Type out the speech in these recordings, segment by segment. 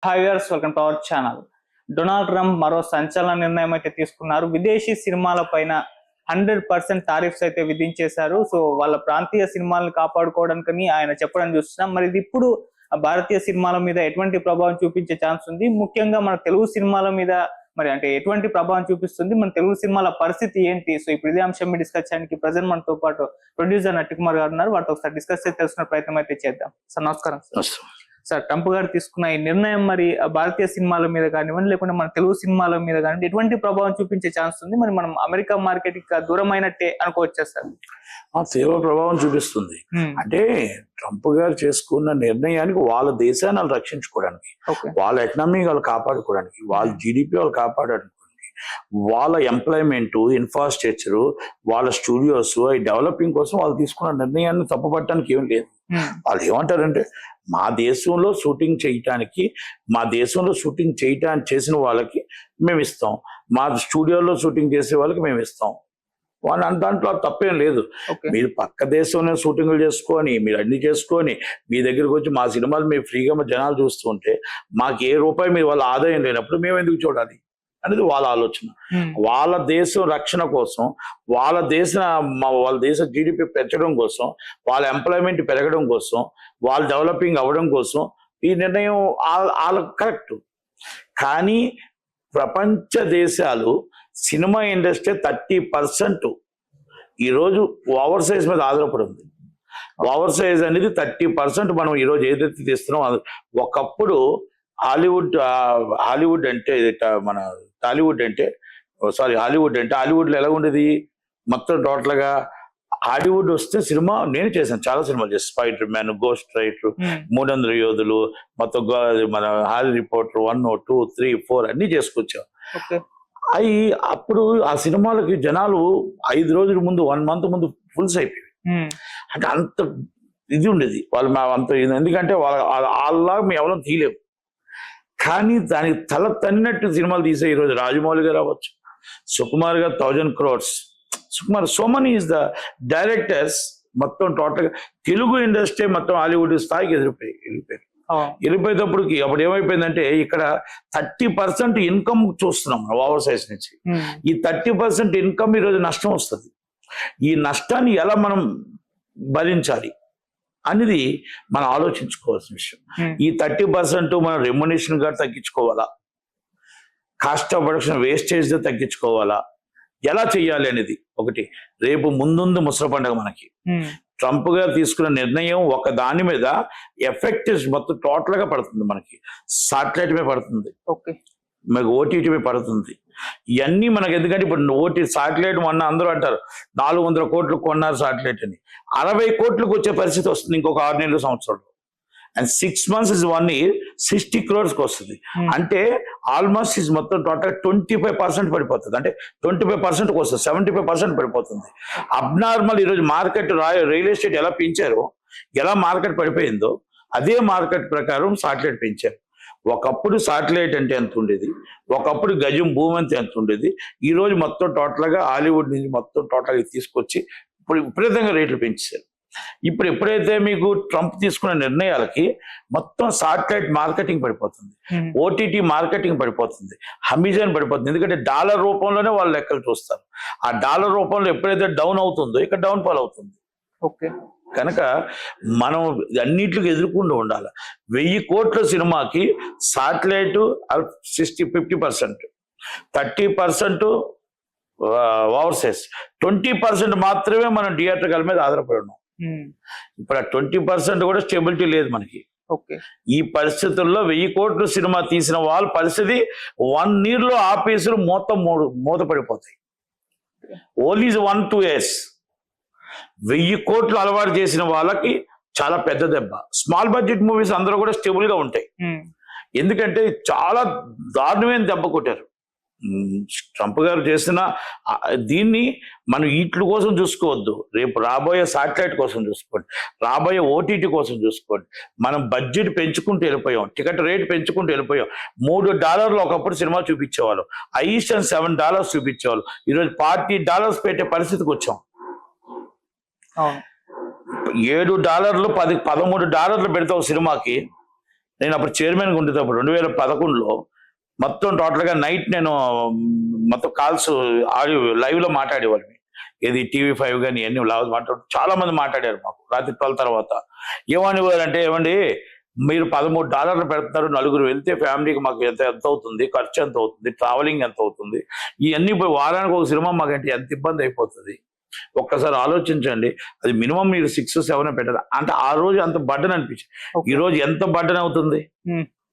Hi viewers, welcome to our channel. Donald Trump మరో సంచలన నిర్ణయం అయితే తీసుకున్నారు. విదేశీ సినిమాల పైన 100% టారిఫ్స్ అయితే విధించేశారు. సో వాళ్ళ ప్రాంతీయ సినిమాలను కాపాడుకోవడానికని ఆయన చెప్పడం చూస్తున్నాం. మరి ఇది ఇప్పుడు భారతీయ సినిమాల మీద ఎటువంటి ప్రభావం చూపించే ఛాన్స్ ఉంది? ముఖ్యంగా మన తెలుగు సినిమాల మీద మరి అంటే ఎటువంటి ప్రభావం చూపిస్తుంది? మన తెలుగు సినిమాల పరిస్థితి ఏంటి? సో ఇప్పుడు ఇదే అంశం మీద డిస్కస్ చేయడానికి ప్రజెంట్ మనతో పాటు ప్రొడ్యూసర్ నట్టికుమార్ గారు ఉన్నారు. వాటితో ఒకసారి డిస్కస్ చేసి తెలుసుకునే ప్రయత్నం అయితే చేద్దాం. సార్ నమస్కారం. సార్, ట్రంప్ గారు తీసుకున్న ఈ నిర్ణయం మరి భారతీయ సినిమాల మీద కానివ్వండి, లేకుంటే మన తెలుగు సినిమాల మీద కానివ్వండి ఎటువంటి ప్రభావం చూపించే ఛాన్స్ ఉంది? మరి మనం అమెరికా మార్కెట్ కి దూరం అయినట్టే అనుకోవచ్చా సార్? తీవ్ర ప్రభావం చూపిస్తుంది. అంటే ట్రంప్ గారు చేసుకున్న నిర్ణయానికి వాళ్ళ దేశాన్ని వాళ్ళు రక్షించుకోవడానికి, వాళ్ళ ఎకనామీ వాళ్ళు కాపాడుకోవడానికి, వాళ్ళ జీడిపి వాళ్ళు కాపాడడానికి, వాళ్ళ ఎంప్లాయ్మెంట్, ఇన్ఫ్రాస్ట్రక్చర్, వాళ్ళ స్టూడియోస్ డెవలపింగ్ కోసం వాళ్ళు తీసుకున్న నిర్ణయాన్ని తప్పుపట్టడానికి ఏం లేదు. వాళ్ళు ఏమంటారంటే మా దేశంలో షూటింగ్ చేయటానికి, మా దేశంలో షూటింగ్ చేయటానికి చేసిన వాళ్ళకి మేము ఇస్తాం, మా స్టూడియోలో షూటింగ్ చేసే వాళ్ళకి మేము ఇస్తాం. వాళ్ళ దాంట్లో తప్పేం లేదు. మీరు పక్క దేశంలో షూటింగ్లు చేసుకొని, మీరు అన్ని చేసుకొని మీ దగ్గరికి వచ్చి మా సినిమాలు మీరు ఫ్రీగా జనాలు చూస్తుంటే మాకు ఏ రూపాయి మీరు వాళ్ళ ఆదాయం లేనప్పుడు మేము ఎందుకు చూడాలి అనేది వాళ్ళ ఆలోచన. వాళ్ళ దేశం రక్షణ కోసం, వాళ్ళ దేశ జీడిపి పెంచడం కోసం, వాళ్ళ ఎంప్లాయ్మెంట్ పెరగడం కోసం, వాళ్ళు డెవలపింగ్ అవ్వడం కోసం ఈ నిర్ణయం వాళ్ళకి కరెక్ట్. కానీ ప్రపంచ దేశాలు సినిమా ఇండస్ట్రీ 30% ఈరోజు ఓవర్ సైజ్ మీద ఆధారపడి ఉంది. ఓవర్ సైజ్ అనేది 30% మనం ఈరోజు ఏదైతే తీస్తున్నాం. ఒకప్పుడు హాలీవుడ్ అంటే మన టాలీవుడ్ అంటే హాలీవుడ్లో ఎలా ఉండేది మొత్తం టోటల్గా. హాలీవుడ్ వస్తే సినిమా నేను చేశాను, చాలా సినిమాలు చేస్తాను. స్పైడర్ మ్యాన్, గోస్ట్ రైటర్, 300 యోధులు, మొత్తం మన హారీ రిపోర్టర్ 1, 2, 3, 4 అన్ని చేసుకొచ్చాం. అవి అప్పుడు ఆ సినిమాలకి జనాలు 5 రోజుల ముందు, 1 month ముందు ఫుల్స్ అయిపోయి. అంటే అంత ఇది ఉండేది వాళ్ళు అంత. ఎందుకంటే వాళ్ళ మేము ఎవరో తీయలేము. కానీ దానికి తల తన్నట్టు సినిమాలు తీసే ఈరోజు రాజమౌళి గారు అవ్వచ్చు, సుకుమార్ గారు 1000 crores. Sukumar Somany is the directors. మొత్తం టోటల్గా తెలుగు ఇండస్ట్రీ మొత్తం హాలీవుడ్ స్థాయికి వెళ్ళిపోయేటప్పటికి అప్పుడు ఏమైపోయిందంటే ఇక్కడ 30% ఇన్కమ్ చూస్తున్నాం ఓవర్ సైజ్ నుంచి. ఈ 30% ఇన్కమ్ ఈరోజు నష్టం వస్తుంది. ఈ నష్టాన్ని ఎలా మనం భరించాలి అనేది మనం ఆలోచించుకోవాల్సిన విషయం. ఈ 30% మనం రెమ్యునరేషన్ గా తగ్గించుకోవాలా, కాస్ట్ ఆఫ్ ప్రొడక్షన్ వేస్టేజ్ తగ్గించుకోవాలా, ఎలా చెయ్యాలి అనేది ఒకటి. రేపు ముందుంది ముసలి పండుగ మనకి. ట్రంప్ గారు తీసుకున్న నిర్ణయం ఒక దాని మీద ఎఫెక్ట్ మొత్తం టోటల్ గా పడుతుంది. మనకి సాటిలైట్ మీద పడుతుంది, మనకు ఓటీటీ మీద పడుతుంది. ఇవన్నీ మనకి ఎందుకంటే ఇప్పుడు సాటిలైట్ మొన్న అందరూ అంటారు 400 కోట్లు కొన్నారు సాటిలైట్ అని. 60 కోట్లకు వచ్చే పరిస్థితి వస్తుంది ఇంకొక 6 నెలల సంవత్సరంలో. And 6 months is 1 year 60 crores వస్తుంది. అంటే ఆల్మోస్ట్ ఇస్ మొత్తం టోటల్ 25% పడిపోతుంది. అంటే 25% వస్తుంది, 75% పడిపోతుంది. అబ్నార్మల్ ఈరోజు మార్కెట్ రియల్ ఎస్టేట్ ఎలా పెంచారో, ఎలా మార్కెట్ పడిపోయిందో అదే మార్కెట్ ప్రకారం సాటిలైట్ పెంచారు. ఒకప్పుడు సాటిలైట్ అంటే ఎంత ఉండేది, ఒకప్పుడు గజం భూమి అంటే ఎంత ఉండేది. ఈ రోజు మొత్తం టోటల్గా హాలీవుడ్ నుంచి మొత్తం టోటల్గా తీసుకొచ్చి ఇప్పుడు విపరీతంగా రేట్లు పెంచారు. ఇప్పుడు ఎప్పుడైతే మీకు ట్రంప్ తీసుకున్న నిర్ణయాలకి మొత్తం సాటిలైట్ మార్కెటింగ్ పడిపోతుంది, ఓటీటీ మార్కెటింగ్ పడిపోతుంది, అమెజాన్ పడిపోతుంది. ఎందుకంటే డాలర్ రూపంలోనే వాళ్ళు లెక్కలు చూస్తారు. ఆ డాలర్ రూపంలో ఎప్పుడైతే డౌన్ అవుతుందో ఇక్కడ డౌన్ ఫాల్ అవుతుంది. కనుక మనం అన్నిటికి ఎదుర్కొంటూ ఉండాలి. 1000 కోట్ల సినిమాకి సాటిలైట్ 50%, 30% ఓవర్సీస్, 20% మాత్రమే మనం థియేటర్ల మీద ఆధారపడి ఉన్నాం. ఇప్పుడు ఆ 20% కూడా స్టెబిలిటీ లేదు మనకి. ఈ పరిస్థితుల్లో 1000 కోట్ల సినిమా తీసిన వాళ్ళ పరిస్థితి 1 year లో ఆఫీసులు మూత పడిపోతాయి. Only 1-2 years. 1000 కోట్లు అలవాటు చేసిన వాళ్ళకి చాలా పెద్ద దెబ్బ. స్మాల్ బడ్జెట్ మూవీస్ అందరూ కూడా స్టేబుల్ గా ఉంటాయి. ఎందుకంటే చాలా దారుణమైన దెబ్బ కొట్టారు. ట్రంప్ గారు చేసిన దీన్ని మనం వీటి కోసం చూసుకోవద్దు. రేపు రాబోయే సాటిలైట్ కోసం చూసుకోండి, రాబోయే ఓటీటీ కోసం చూసుకోండి. మనం బడ్జెట్ పెంచుకుంటూ వెళ్ళిపోయాం, టికెట్ రేట్ పెంచుకుంటూ వెళ్ళిపోయాం. $3 ఒకప్పుడు సినిమా చూపించేవాళ్ళు, ఐస్టన్ $7 చూపించేవాళ్ళు. ఈరోజు $40 పెట్టే పరిస్థితికి వచ్చాం. $7 $13 పెడతావు సినిమాకి, నేను అప్పుడు చైర్మన్గా ఉండేటప్పుడు 2011లో మొత్తం టోటల్గా నైట్ నేను మొత్తం కాల్స్ ఆడియో లైవ్లో మాట్లాడేవాడిని. ఇది TV5 కానీ ఇవన్నీ మాట్లాడు చాలా మంది మాట్లాడారు మాకు రాత్రి 12 తర్వాత. ఏమనివారంటే, ఏమండి మీరు $13 పెడతారు, నలుగురు వెళ్తే ఫ్యామిలీకి మాకు ఎంత అవుతుంది, ఖర్చు ఎంత అవుతుంది, ట్రావెలింగ్ ఎంత అవుతుంది, ఇవన్నీ పోయి వారానికి ఒక సినిమా మాకంటే ఎంత ఇబ్బంది అయిపోతుంది, ఒక్కసారి ఆలోచించండి. అది మినిమం మీరు 6-7 పెట్టారు అంటే ఆ రోజు అంత బడ్డన్ అనిపించింది. ఈ రోజు ఎంత బడ్డన్ అవుతుంది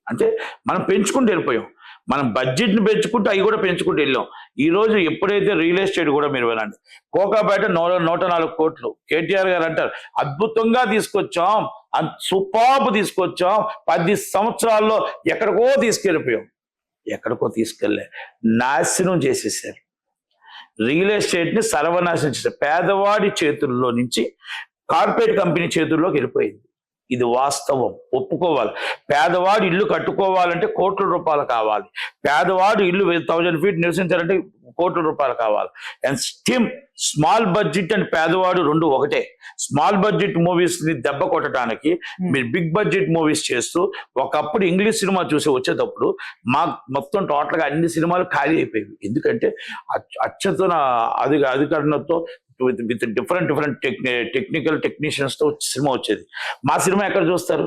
అంటే మనం పెంచుకుంటూ వెళ్ళిపోయాం. మనం బడ్జెట్ని పెంచుకుంటూ అవి కూడా పెంచుకుంటూ వెళ్ళాం. ఈ రోజు ఎప్పుడైతే రియల్ ఎస్టేట్ కూడా మీరు వెళ్ళండి, కోకాపేట 104 కోట్లు కేటీఆర్ గారు అంటారు అద్భుతంగా తీసుకొచ్చాం, సూపర్బ్ తీసుకొచ్చాం, 10 సంవత్సరాల్లో ఎక్కడికో తీసుకెళ్ళిపోయాం. ఎక్కడికో తీసుకెళ్ళే నాశనం చేసేసారు. రియల్ ఎస్టేట్ ని సర్వనాశనం చేశారు. పేదవాడి చేతుల్లో నుంచి కార్పొరేట్ కంపెనీ చేతుల్లోకి వెళ్ళిపోయింది. ఇది వాస్తవం, ఒప్పుకోవాలి. పేదవాడు ఇల్లు కట్టుకోవాలంటే కోట్ల రూపాయలు కావాలి. పేదవాడు ఇల్లు 1000 feet నివసించాలంటే కోట్ల రూపాయలు కావాలి. అండ్ స్మాల్ బడ్జెట్ అండ్ పేదవాడు రెండు ఒకటే. స్మాల్ బడ్జెట్ మూవీస్ ని దెబ్బ కొట్టడానికి మీరు బిగ్ బడ్జెట్ మూవీస్ చేస్తూ, ఒకప్పుడు ఇంగ్లీష్ సినిమా చూసి వచ్చేటప్పుడు మా మొత్తం టోటల్గా అన్ని సినిమాలు ఖాళీ అయిపోయేవి. ఎందుకంటే అత్యుత్తమ అధికారంతో విత్ డిఫరెంట్ టెక్నికల్ టెక్నీషియన్స్ తో సినిమా వచ్చేది. మా సినిమా ఎక్కడ చూస్తారు?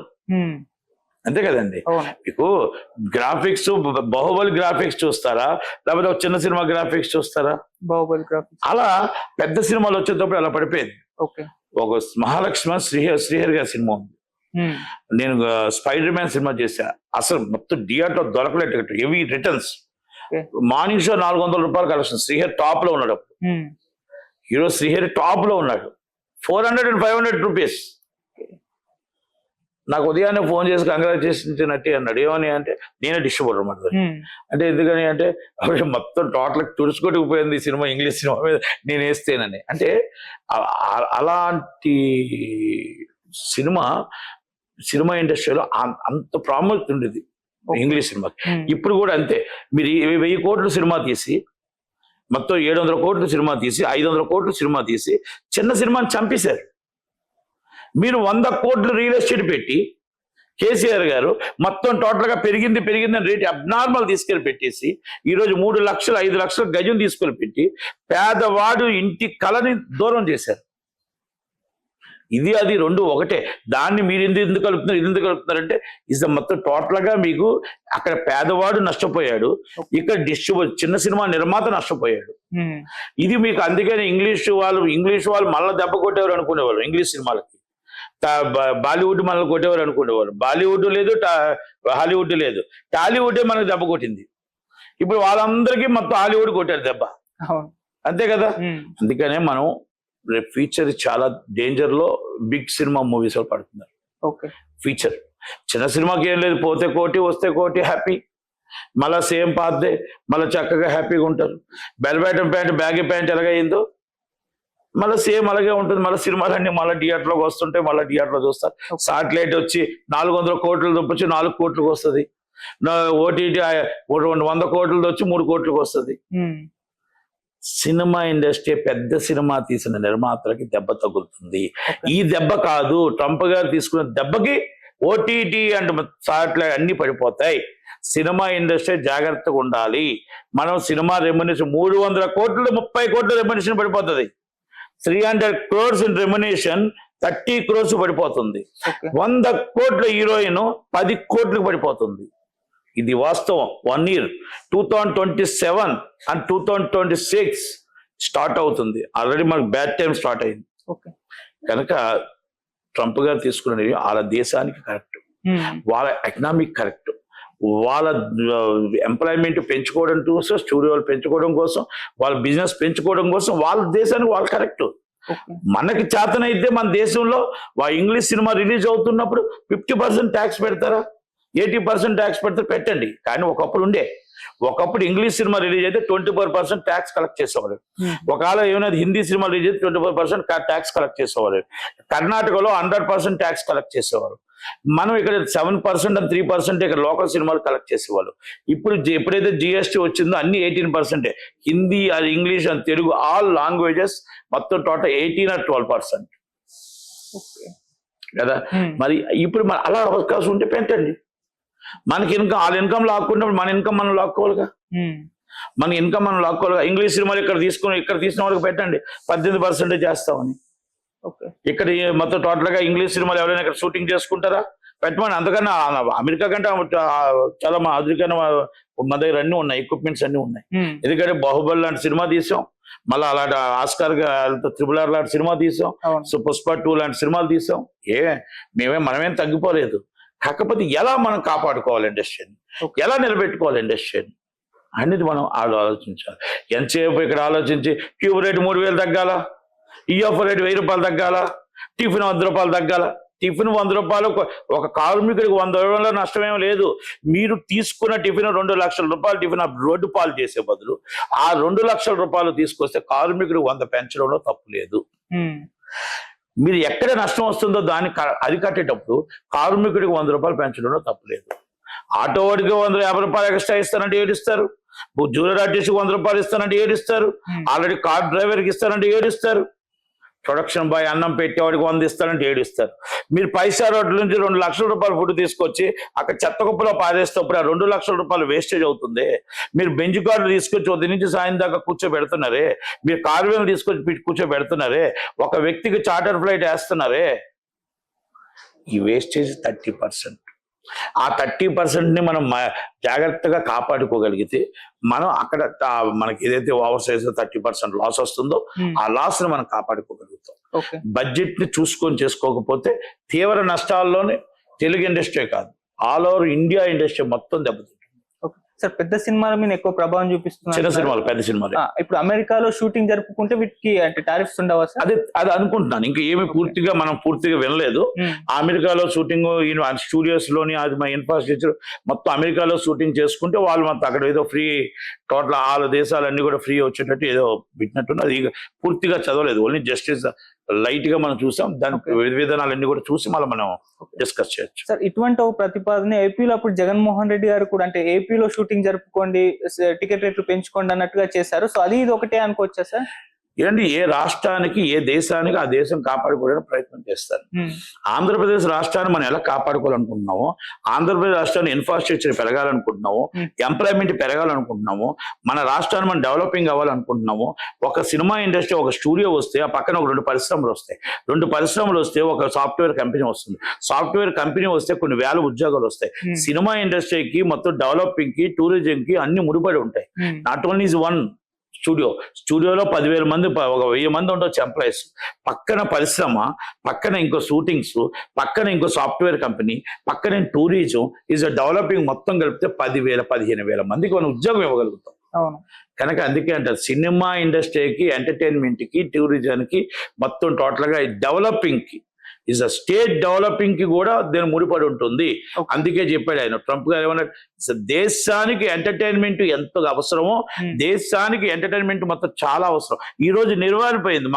అంతే కదండి. మీకు గ్రాఫిక్స్ బాహుబలి గ్రాఫిక్స్ చూస్తారా, లేకపోతే ఒక చిన్న సినిమా గ్రాఫిక్స్ చూస్తారా? బాహుబలి గ్రాఫిక్స్. అలా పెద్ద సినిమాలు వచ్చేటప్పుడు అలా పడిపోయింది. ఒక మహాలక్ష్మి శ్రీహరి గారి సినిమా ఉంది. నేను స్పైడర్ మ్యాన్ సినిమా చేశా, అసలు మొత్తం థియేటర్ దొరకలేదు. Heavy returns. మార్నింగ్ షో 400 రూపాయలు కలెక్షన్. శ్రీహరి టాప్ లో ఉన్నాడు. ఈరోజు శ్రీహరి టాప్ లో ఉన్నాడు. 400 and 500 రూపీస్. నాకు ఉదయాన్నే ఫోన్ చేసి కంగ్రాచులేషన్ నట్టి అన్నాడు. ఏమని అంటే, నేనే డిస్ట్రిబ్యూటర్ అన్నమాట. అంటే ఎందుకని అంటే, అప్పుడు మొత్తం టోటల్ తుడుచుకొట్టుకుపోయింది ఈ సినిమా, ఇంగ్లీష్ సినిమా మీద నేను వేస్తేనని. అంటే అలాంటి సినిమా ఇండస్ట్రీలో అంత ప్రాముఖ్యత ఉండేది ఇంగ్లీష్ సినిమాకి. ఇప్పుడు కూడా అంతే. మీరు 1000 కోట్ల సినిమా తీసి, మొత్తం 700 కోట్ల సినిమా తీసి, 500 కోట్ల సినిమా తీసి చిన్న సినిమాని చంపేశారు. మీరు 100 కోట్లు రియల్ ఎస్టేట్ పెట్టి కేసీఆర్ గారు మొత్తం టోటల్ గా పెరిగిందని రేట్ అబ్నార్మల్ తీసుకెళ్లి పెట్టేసి ఈరోజు 3 లక్షలు 5 లక్షల గజం తీసుకెళ్లి పెట్టి పేదవాడు ఇంటి కళని దూరం చేశారు. ఇది అది రెండు ఒకటే. దాన్ని మీరు ఎందుకు కలుపుతున్నారు, ఇది ఎందుకు కలుపుతున్నారంటే ఇస్ మొత్తం టోటల్ గా మీకు అక్కడ పేదవాడు నష్టపోయాడు, ఇక్కడ చిన్న సినిమా నిర్మాత నష్టపోయాడు. ఇది మీకు అందుకని ఇంగ్లీష్ వాళ్ళు మళ్ళీ దెబ్బ కొట్టేవారు అనుకునేవాళ్ళు. ఇంగ్లీష్ సినిమాలకి బాలీవుడ్ మనల్ని కొట్టేవారు అనుకునేవారు. బాలీవుడ్ లేదు, హాలీవుడ్ లేదు, టాలీవుడే మనకు దెబ్బ కొట్టింది. ఇప్పుడు వాళ్ళందరికీ మొత్తం హాలీవుడ్ కొట్టారు దెబ్బ. అంతే కదా. అందుకనే మనం రేపు ఫ్యూచర్ చాలా డేంజర్ లో బిగ్ సినిమా మూవీస్ పడుతున్నారు. ఫ్యూచర్ చిన్న సినిమాకి ఏం లేదు, పోతే కోటి వస్తే కోటి, హ్యాపీ. మళ్ళా సేమ్ పాత్దే, మళ్ళీ చక్కగా హ్యాపీగా ఉంటారు. బెల్బాటం ప్యాంట్ బ్యాగీ ప్యాంట్ ఎలాగైందో మళ్ళీ సేమ్ అలాగే ఉంటుంది. మళ్ళీ సినిమాలన్నీ మళ్ళీ థియేటర్లోకి వస్తుంటే మళ్ళీ థియేటర్లో చూస్తారు. సాటిలైట్ వచ్చి 400 కోట్లు తప్పొచ్చి 4 కోట్లకు వస్తుంది. ఓటీటీ 100 కోట్లతో వచ్చి 3 కోట్లకు వస్తుంది. సినిమా ఇండస్ట్రీ పెద్ద సినిమా తీసిన నిర్మాతలకి దెబ్బ తగులుతుంది. ఈ దెబ్బ కాదు, ట్రంప్ గారు తీసుకున్న దెబ్బకి ఓటీటీ అండ్ సాటిలైట్ అన్ని పడిపోతాయి. సినిమా ఇండస్ట్రీ జాగ్రత్తగా ఉండాలి. మనం సినిమా రెమ్యునేషన్ 300 కోట్లు 30 కోట్ల రెమ్యునేషన్ పడిపోతుంది. 300 crores ఇన్ రెమ్యునేషన్ 30 crores పడిపోతుంది. 100 కోట్ల హీరోయిన్ 10 కోట్లకు పడిపోతుంది. ఇది వాస్తవం. 1 year 2027 and 2026 స్టార్ట్ అవుతుంది. ఆల్రెడీ మనకు బ్యాడ్ టైం స్టార్ట్ అయింది. కనుక ట్రంప్ గారు తీసుకున్నది వాళ్ళ దేశానికి కరెక్ట్, వాళ్ళ ఎకనామిక్ కరెక్ట్, వాళ్ళ ఎంప్లాయ్మెంట్ పెంచుకోవడం కోసం, స్టూడియోలు పెంచుకోవడం కోసం, వాళ్ళ బిజినెస్ పెంచుకోవడం కోసం వాళ్ళ దేశానికి వాళ్ళు కరెక్ట్. మనకి చేతనైతే మన దేశంలో ఇంగ్లీష్ సినిమా రిలీజ్ అవుతున్నప్పుడు 50% ట్యాక్స్ పెడతారా, 80% ట్యాక్స్ పెడతారు, పెట్టండి. కానీ ఒకప్పుడు ఇంగ్లీష్ సినిమా రిలీజ్ అయితే 24% ట్యాక్స్ కలెక్ట్ చేసేవారు. ఒకవేళ ఏమైనా హిందీ సినిమా రిలీజ్ అయితే 24% ట్యాక్స్ కలెక్ట్ చేసేవారు. కర్ణాటకలో 100% ట్యాక్స్ కలెక్ట్ చేసేవారు. మనం ఇక్కడ 7% and 3% ఇక్కడ లోకల్ సినిమాలు కలెక్ట్ చేసేవాళ్ళు. ఇప్పుడు ఎప్పుడైతే GST వచ్చిందో అన్ని 18%. హిందీ అది ఇంగ్లీష్ అని తెలుగు ఆల్ లాంగ్వేజెస్ మొత్తం టోటల్ 18 or 12% కదా. మరి ఇప్పుడు అలా అవకాశం ఉంటే పెంచండి. మనకి ఇన్కమ్ వాళ్ళ ఇన్కమ్ లాక్కున్నప్పుడు మన ఇన్కమ్ మనం లాక్కోవాలిగా. మన ఇన్కమ్ మనం లాక్కోవాలిగా. ఇంగ్లీష్ సినిమాలు ఇక్కడ తీసిన వాళ్ళకి పెట్టండి 18% చేస్తామని. ఇక్కడ మొత్తం టోటల్ గా ఇంగ్లీష్ సినిమాలు ఎవరైనా ఇక్కడ షూటింగ్ చేసుకుంటారా? పెట్టమని. అందుకని అమెరికా కంటే చాలా మా అమెరికన్ మా దగ్గర అన్ని ఉన్నాయి, ఎక్విప్మెంట్స్ అన్ని ఉన్నాయి. ఎందుకంటే బాహుబలి లాంటి సినిమా తీసాం, మళ్ళీ అలాంటి ఆస్కార్ త్రిబుల్ ఆర్ లాంటి సినిమా తీసాం, సో పుష్ప 2 లాంటి సినిమాలు తీసాం. మనమేం తగ్గిపోలేదు. కాకపోతే ఎలా మనం కాపాడుకోవాలి ఇండస్ట్రీని, ఎలా నిలబెట్టుకోవాలి ఇండస్ట్రీని అనేది మనం ఆలోచించాలి. ఎంతసేపు ఇక్కడ ఆలోచించి క్యూబ్ రేటు 3000 తగ్గాల, ఈఎఫ్ రేటు 1000 రూపాయలు తగ్గాల, టిఫిన్ 100 రూపాయలు తగ్గాల. టిఫిన్ 100 రూపాయలు ఒక కార్మికుడికి 100 రూపాయల నష్టమేం లేదు. మీరు తీసుకున్న టిఫిన్ 2 లక్షల రూపాయలు టిఫిన్ రోడ్డు పాలు చేసే బదులు ఆ 2 లక్షల రూపాయలు తీసుకొస్తే కార్మికుడికి 100 పెంచడంలో తప్పు లేదు. మీరు ఎక్కడ నష్టం వస్తుందో దాన్ని అరికట్టేటప్పుడు కార్మికుడికి 100 రూపాయలు పెంచడంలో తప్పులేదు. ఆటో వాడికి 150 రూపాయలు ఎక్స్ట్రా ఇస్తానంటే ఏడిస్తారు, జూనియర్ ఆర్టిస్ట్కి 100 రూపాయలు ఇస్తానంటే ఏడిస్తారు, ఆల్రెడీ కార్ డ్రైవర్కి ఇస్తానంటే ఏడిస్తారు, ప్రొడక్షన్ బాయ్ అన్నం పెట్టేవాడికి 100 ఇస్తానంటే ఏడిస్తారు. మీరు 5 స్టార్ హోటల్ నుంచి 2 లక్షల రూపాయలు ఫుడ్ తీసుకొచ్చి అక్కడ చెత్త కుప్పలో పారేస్తప్పుడు ఆ 2 లక్షల రూపాయలు వేస్టేజ్ అవుతుంది. మీరు బెంచ్ కార్డు తీసుకొచ్చి ఉదయం నుంచి సాయం దాకా కూర్చోబెడుతున్నారే, మీరు కార్వేలు తీసుకొచ్చి కూర్చోబెడుతున్నారే, ఒక వ్యక్తికి చార్టర్ ఫ్లైట్ వేస్తున్నారే. ఈ వేస్టేజ్ 30%. ఆ 30%ని మనం జాగ్రత్తగా కాపాడుకోగలిగితే మనం అక్కడ మనకి ఏదైతే ఓవర్ సైజ్ 30% లాస్ వస్తుందో ఆ లాస్ ని మనం కాపాడుకోగలుగుతాం. బడ్జెట్ ని చూసుకొని చేసుకోకపోతే తీవ్ర నష్టాల్లోనే తెలుగు ఇండస్ట్రీ కాదు, ఆల్ ఓవర్ ఇండియా ఇండస్ట్రీ మొత్తం దెబ్బతింటుంది. సార్, పెద్ద సినిమాల మీద ఎక్కువ ప్రభావం చూపిస్తున్నారు. చిన్న సినిమాలు, పెద్ద సినిమాలు ఇప్పుడు అమెరికాలో షూటింగ్ జరుపుకుంటే వీటికి అంటే టారిఫ్స్ ఉండవా సార్? అది అనుకుంటున్నాను. ఇంకా ఏమి మనం పూర్తిగా వినలేదు. అమెరికాలో షూటింగ్ స్టూడియోస్ లోని అది మా ఇన్ఫ్రాస్ట్రక్చర్ మొత్తం అమెరికాలో షూటింగ్ చేసుకుంటే వాళ్ళు మొత్తం అక్కడ ఏదో ఫ్రీ టోటల్ ఆల్ దేశాలన్నీ కూడా ఫ్రీ వచ్చేటట్టు ఏదో పెట్టినట్టు. అది పూర్తిగా చదవలేదు, ఓన్లీ జస్టిస్ లైట్ గా మనం చూసాం. దాని విధానాలన్నీ కూడా చూసి మళ్ళీ మనం డిస్కస్ చేయొచ్చు. సార్, ఇటువంటి ఒక ప్రతిపాదన ఏపీలో అప్పుడు జగన్మోహన్ రెడ్డి గారు కూడా అంటే ఏపీలో షూటింగ్ జరుపుకోండి, టికెట్ రేట్లు పెంచుకోండి అన్నట్టుగా చేశారు. సో అది ఇది ఒకటే అనుకోవచ్చా సార్? ఏంటి, ఏ రాష్ట్రానికి ఏ దేశానికి ఆ దేశం కాపాడుకోవడానికి ప్రయత్నం చేస్తారు. ఆంధ్రప్రదేశ్ రాష్ట్రాన్ని మనం ఎలా కాపాడుకోవాలనుకుంటున్నామో, ఆంధ్రప్రదేశ్ రాష్ట్రాన్ని ఇన్ఫ్రాస్ట్రక్చర్ పెరగాలనుకుంటున్నాము, ఎంప్లాయ్మెంట్ పెరగాలనుకుంటున్నాము, మన రాష్ట్రాన్ని మనం డెవలపింగ్ అవ్వాలనుకుంటున్నాము. ఒక సినిమా ఇండస్ట్రీ, ఒక స్టూడియో వస్తే ఆ పక్కన ఒక 2 పరిశ్రమలు వస్తాయి. 2 పరిశ్రమలు వస్తే ఒక సాఫ్ట్వేర్ కంపెనీ వస్తుంది. సాఫ్ట్వేర్ కంపెనీ వస్తే కొన్ని వేల ఉద్యోగాలు వస్తాయి. సినిమా ఇండస్ట్రీకి మొత్తం డెవలపింగ్ కి టూరిజం కి అన్ని ముడిపడి ఉంటాయి. నాట్ ఓన్లీ ఈజ్ వన్ స్టూడియోలో 10,000 మంది, ఒక 1000 మంది ఉండొచ్చు ఎంప్లాయీస్. పక్కన పరిశ్రమ, పక్కన ఇంకో షూటింగ్స్, పక్కన ఇంకో సాఫ్ట్వేర్ కంపెనీ, పక్కన టూరిజం ఈజ్ డెవలపింగ్ మొత్తం కలిపితే 10,000-15,000 మందికి మనం ఉద్యోగం ఇవ్వగలుగుతాం. కనుక అందుకే అంటారు సినిమా ఇండస్ట్రీకి, ఎంటర్టైన్మెంట్ కి, టూరిజం కి మొత్తం టోటల్ గా డెవలపింగ్ కి ఈజ్ అ స్టేట్ డెవలపింగ్ కి కూడా దీని ముడిపడి ఉంటుంది. అందుకే చెప్పాడు ఆయన, ట్రంప్ గారు ఏమన్నారు, దేశానికి ఎంటర్టైన్మెంట్ ఎంత అవసరమో దేశానికి ఎంటర్టైన్మెంట్ మొత్తం చాలా అవసరం. ఈ రోజు నిర్వహణపోయింది.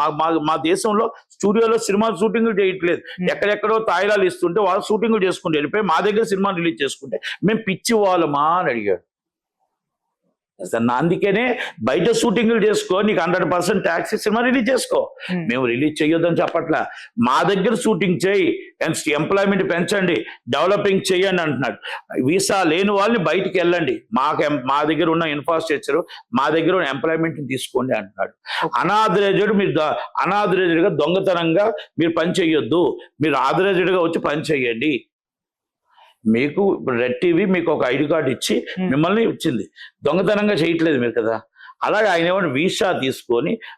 మా దేశంలో స్టూడియోలో సినిమా షూటింగ్లు చేయట్లేదు. ఎక్కడెక్కడో తాయిలాలు ఇస్తుంటే వాళ్ళు షూటింగ్లు చేసుకుంటే వెళ్ళిపోయి మా దగ్గర సినిమా రిలీజ్ చేసుకుంటే మేము పిచ్చి వాళ్ళమా అని అడిగాడు. అందుకనే బయట షూటింగ్లు చేసుకో, నీకు 100% ట్యాక్స్ సినిమా రిలీజ్ చేసుకో, మేము రిలీజ్ చెయ్యొద్దని చెప్పట్లా. మా దగ్గర షూటింగ్ చేయి, ఎంప్లాయ్మెంట్ పెంచండి, డెవలపింగ్ చెయ్యండి అంటున్నాడు. వీసా లేని వాళ్ళని బయటికి వెళ్ళండి, మా దగ్గర ఉన్న ఇన్ఫ్రాస్ట్రక్చర్, మా దగ్గర ఉన్న ఎంప్లాయ్మెంట్ తీసుకోండి అంటున్నాడు. అనాథరైజ్డ్ గా దొంగతనంగా మీరు పని చెయ్యొద్దు, మీరు ఆథరైజ్డ్ గా వచ్చి పని చెయ్యండి. మీకు ఇప్పుడు రెడ్ టీవీ మీకు ఒక ఐడి కార్డు ఇచ్చి మిమ్మల్ని ఇచ్చింది, దొంగతనంగా చేయట్లేదు మీరు కదా. అలాగే ఆయన ఏమన్నా వీసా తీసుకొని